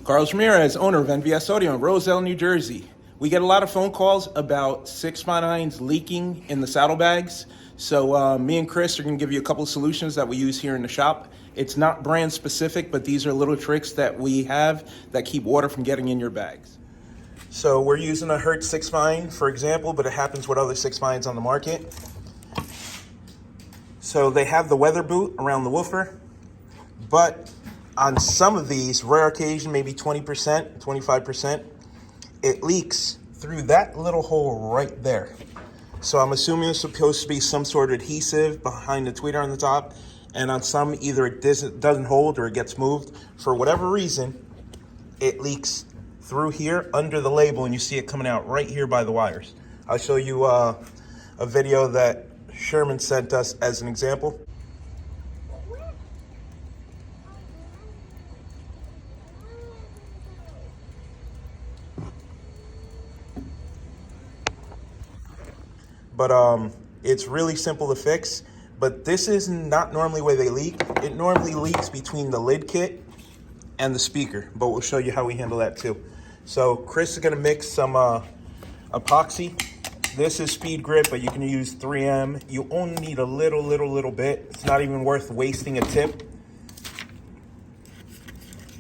Carlos Ramirez, owner of NVS Audio in Roselle, New Jersey. We get a lot of phone calls about 6x9s leaking in the saddlebags. So me and Chris are going to give you a couple of solutions that we use here in the shop. It's not brand specific, but these are little tricks that we have that keep water from getting in your bags. So we're using a Hertz 6x9, for example, but it happens with other 6x9s on the market. So they have the weather boot around the woofer, but on some of these, rare occasion, maybe 20%, 25%, it leaks through that little hole right there. So I'm assuming it's supposed to be some sort of adhesive behind the tweeter on the top, and on some, either it doesn't hold or it gets moved. For whatever reason, it leaks through here under the label, and you see it coming out right here by the wires. I'll show you a video that Sherman sent us as an example. But it's really simple to fix. But this is not normally where they leak. It normally leaks between the lid kit and the speaker, but we'll show you how we handle that too. So Chris is gonna mix some epoxy. This is speed grip, but you can use 3M. You only need a little bit. It's not even worth wasting a tip.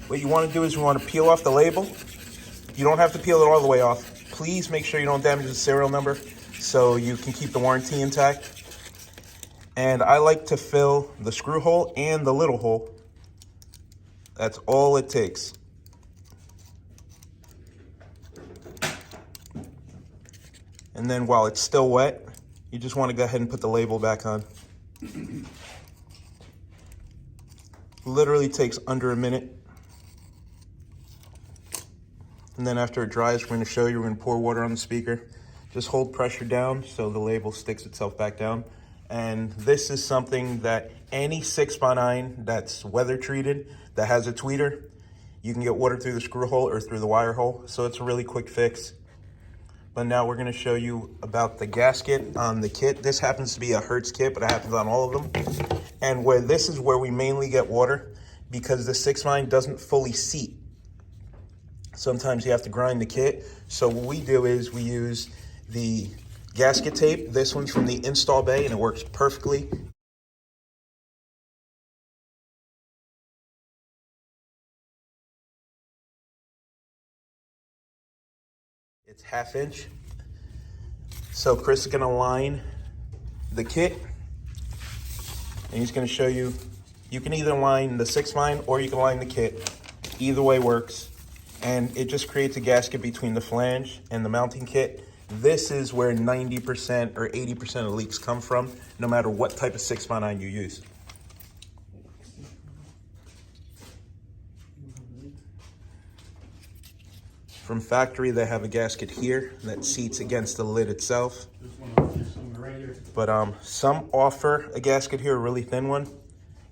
What you wanna do is you wanna peel off the label. You don't have to peel it all the way off. Please make sure you don't damage the serial number so you can keep the warranty intact. And I like to fill the screw hole and the little hole. That's all it takes. And then while it's still wet, you just want to go ahead and put the label back on. Literally takes under a minute. And then after it dries, we're going to show you, we're going to pour water on the speaker. Just hold pressure down so the label sticks itself back down. And this is something that any 6x9 that's weather treated, that has a tweeter, you can get water through the screw hole or through the wire hole. So it's a really quick fix. But now we're gonna show you about the gasket on the kit. This happens to be a Hertz kit, but it happens on all of them. And where this is where we mainly get water, because the 6x9 doesn't fully seat. Sometimes you have to grind the kit. So what we do is we use the gasket tape. This one's from the install bay and it works perfectly. It's 1/2 inch. So Chris is gonna line the kit and he's gonna show you, you can either line the 6x9 or you can line the kit. Either way works. And it just creates a gasket between the flange and the mounting kit. This is where 90% or 80% of leaks come from, no matter what type of 6x9 you use. From factory, they have a gasket here that seats against the lid itself. But some offer a gasket here, a really thin one.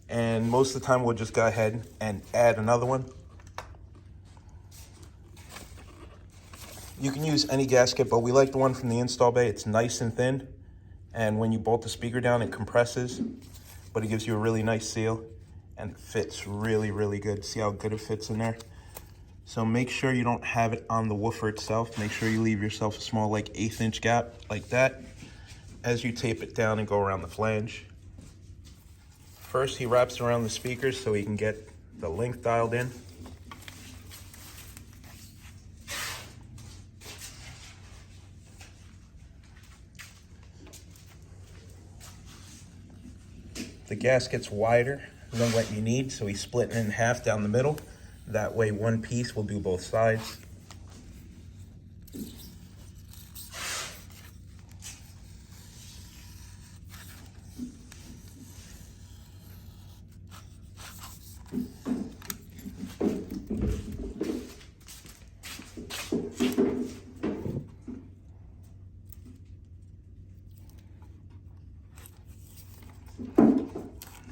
And most of the time, we'll just go ahead and add another one. You can use any gasket, but we like the one from the install bay. It's nice and thin. And when you bolt the speaker down, it compresses, but it gives you a really nice seal and it fits really good. See how good it fits in there? So make sure you don't have it on the woofer itself. Make sure you leave yourself a small, like 1/8 inch gap like that as you tape it down and go around the flange. First, he wraps around the speakers so he can get the length dialed in. The gasket's wider than what you need, so he's splitting it in half down the middle. That way one piece will do both sides.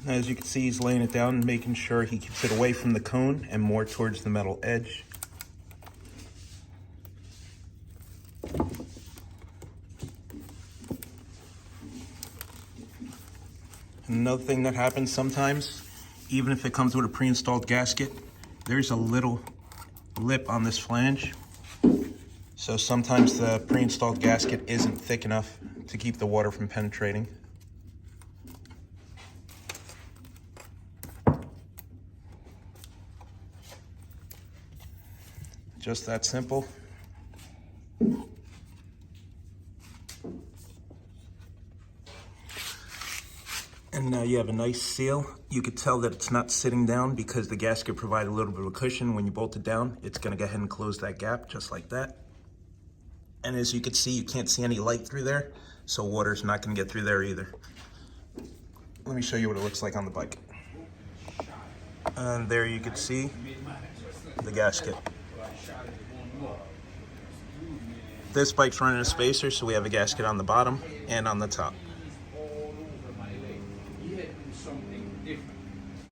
As you can see, he's laying it down and making sure he keeps it away from the cone and more towards the metal edge. Another thing that happens sometimes, even if it comes with a pre-installed gasket, there's a little lip on this flange. So sometimes the pre-installed gasket isn't thick enough to keep the water from penetrating. Just that simple. And now you have a nice seal. You could tell that it's not sitting down because the gasket provides a little bit of a cushion. When you bolt it down, it's gonna go ahead and close that gap just like that. And as you can see, you can't see any light through there, so water's not gonna get through there either. Let me show you what it looks like on the bike. And there you can see the gasket. This bike's running a spacer, so we have a gasket on the bottom and on the top.